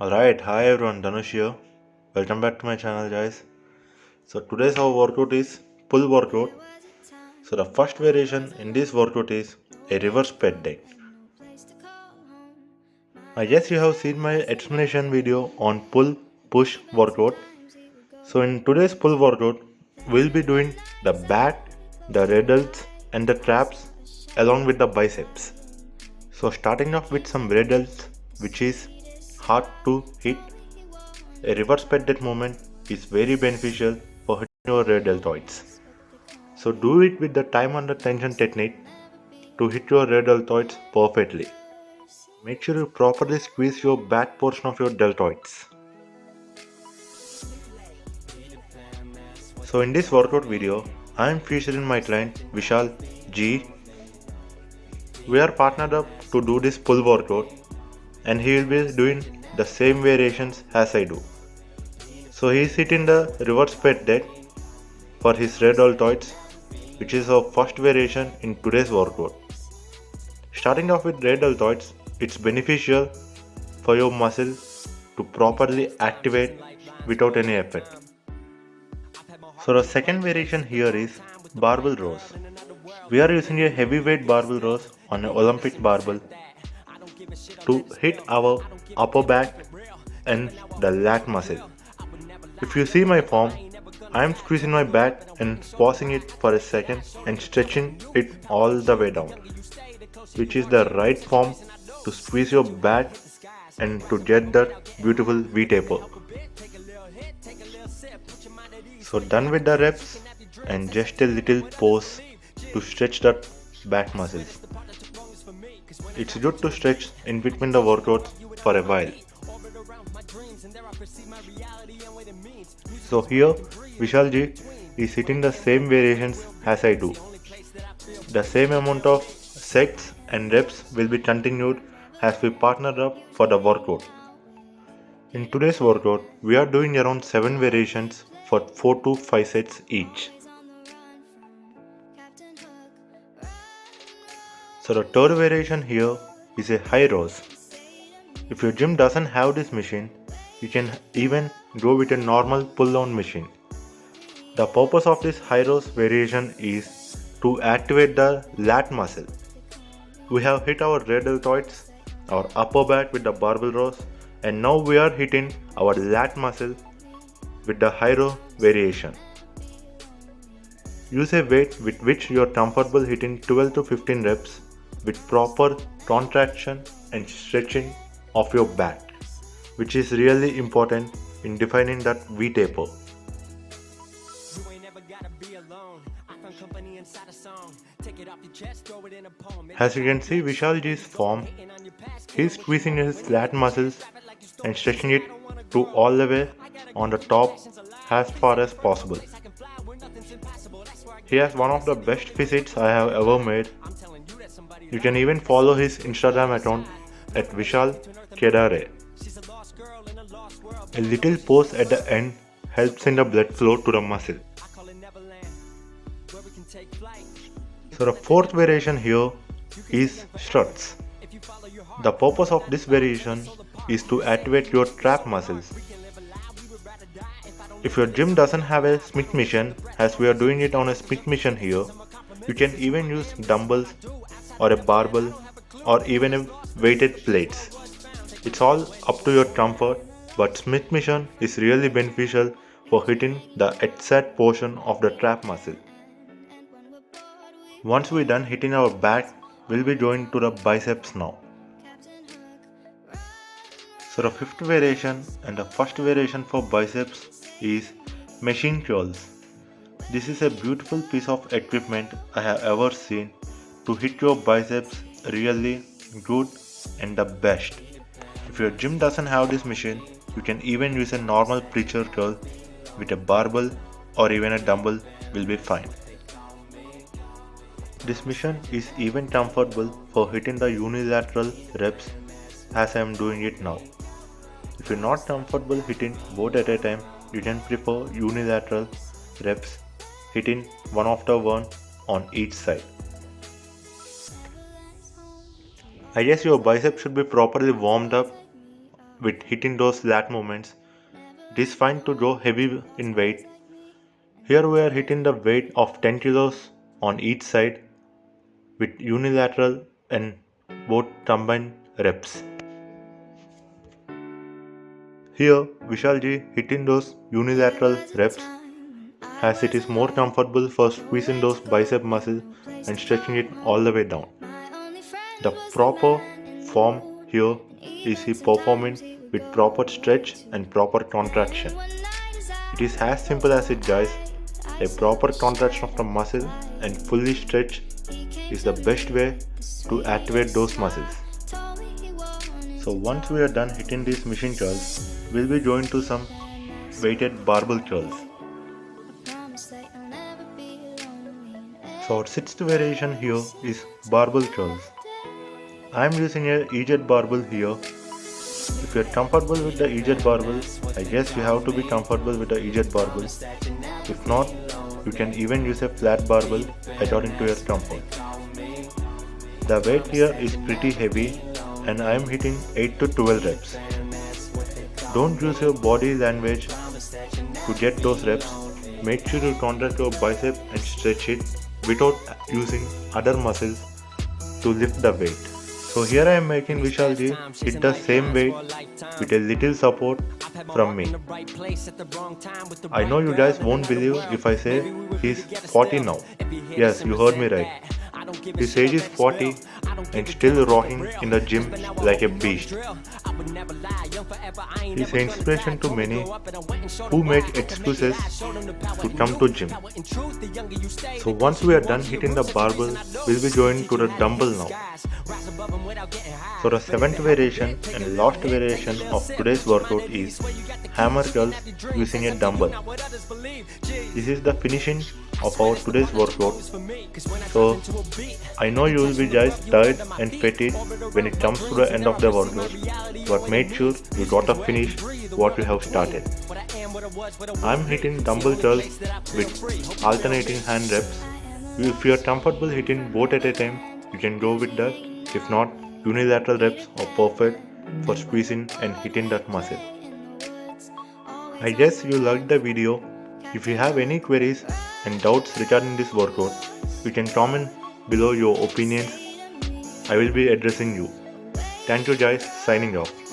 Alright, hi everyone, Dhanush here. Welcome back to my channel, guys. So today's our workout is pull workout. So the first variation in this workout is a reverse pec deck. I guess you have seen my explanation video on pull push workout. So in today's pull workout, we'll be doing the back, the radals and the traps along with the biceps. So starting off with some radals, which is hard to hit. A reverse pec deck movement is very beneficial for hitting your rear deltoids. So do it with the time under tension technique to hit your rear deltoids perfectly. Make sure you properly squeeze your back portion of your deltoids. So in this workout video, I am featuring my client Vishal G. We are partnered up to do this pull workout and he will be doing the same variations as I do. So he is hitting the reverse pec deck for his rear deltoids, which is our first variation in today's workout. Starting off with rear deltoids, it's beneficial for your muscle to properly activate without any effort. So the second variation here is barbell rows. We are using a heavyweight barbell rows on an Olympic barbell to hit our upper back and the lat muscle. If you see my form, I am squeezing my back and pausing it for a second and stretching it all the way down, which is the right form to squeeze your back and to get that beautiful V-taper. So done with the reps and just a little pause to stretch that back muscles. It's good to stretch in between the workouts for a while. So here Vishal Ji is hitting the same variations as I do. The same amount of sets and reps will be continued as we partner up for the workout. In today's workout, we are doing around 7 variations for 4 to 5 sets each. So the third variation here is a high rows. If your gym doesn't have this machine, you can even go with a normal pull-down machine. The purpose of this high rows variation is to activate the lat muscle. We have hit our rear deltoids, our upper back with the barbell rows, and now we are hitting our lat muscle with the high row variation. Use a weight with which you are comfortable hitting 12 to 15 reps with proper contraction and stretching of your back, which is really important in defining that V-taper. As you can see Vishal Ji's form, he is squeezing his lat muscles and stretching it to all the way on the top as far as possible. He has one of the best physiques I have ever made. You can even follow his Instagram account at Vishal Kedare. A little pause at the end helps in the blood flow to the muscle. So the fourth variation here is struts. The purpose of this variation is to activate your trap muscles. If your gym doesn't have a Smith machine, as we are doing it on a Smith machine here, you can even use dumbbells or a barbell or even a weighted plates. It's all up to your comfort, but Smith machine is really beneficial for hitting the exact portion of the trap muscle. Once we're done hitting our back, we'll be going to the biceps now. So the fifth variation and the first variation for biceps is machine curls. This is a beautiful piece of equipment I have ever seen to hit your biceps really good and the best. If your gym doesn't have this machine, you can even use a normal preacher curl with a barbell or even a dumbbell will be fine. This machine is even comfortable for hitting the unilateral reps as I am doing it now. If you're not comfortable hitting both at a time, you can prefer unilateral reps hitting one after one on each side. I guess your bicep should be properly warmed up with hitting those lat movements. It is fine to go heavy in weight. Here we are hitting the weight of 10 kilos on each side with unilateral and both combined reps. Here Vishalji hitting those unilateral reps as it is more comfortable for squeezing those bicep muscles and stretching it all the way down. The proper form here is he performing with proper stretch and proper contraction. It is as simple as it guys. A proper contraction of the muscle and fully stretch is the best way to activate those muscles. So once we are done hitting these machine curls, we'll be going to some weighted barbell curls. So our sixth variation here is barbell curls. I am using a EZ barbell here. If you are comfortable with the EZ barbell, I guess you have to be comfortable with the EZ barbell. If not, you can even use a flat barbell according to your comfort. The weight here is pretty heavy and I am hitting 8 to 12 reps. Don't use your body language to get those reps. Make sure you contract your bicep and stretch it without using other muscles to lift the weight. So here I am making Vishalji hit the same weight with a little support from me. I know you guys won't believe if I say he's 40 now. Yes, you heard me right. His age is 40 and still rocking in the gym like a beast. He's an inspiration to many who make excuses to come to gym. So once we are done hitting the barbell, we'll be going to the dumbbell now. So the seventh variation and last variation of today's workout is hammer curls using a dumbbell. This is the finishing of our today's workout. So I know you will be just tired and fatigued when it comes to the end of the workout, but make sure you gotta finish what you have started. I'm hitting dumbbell curls with alternating hand reps. If you are comfortable hitting both at a time, you can go with that. If not, unilateral reps are perfect for squeezing and hitting that muscle. I guess you liked the video. If you have any queries and doubts regarding this workout, you can comment below your opinions. I will be addressing you. Thank you guys, signing off.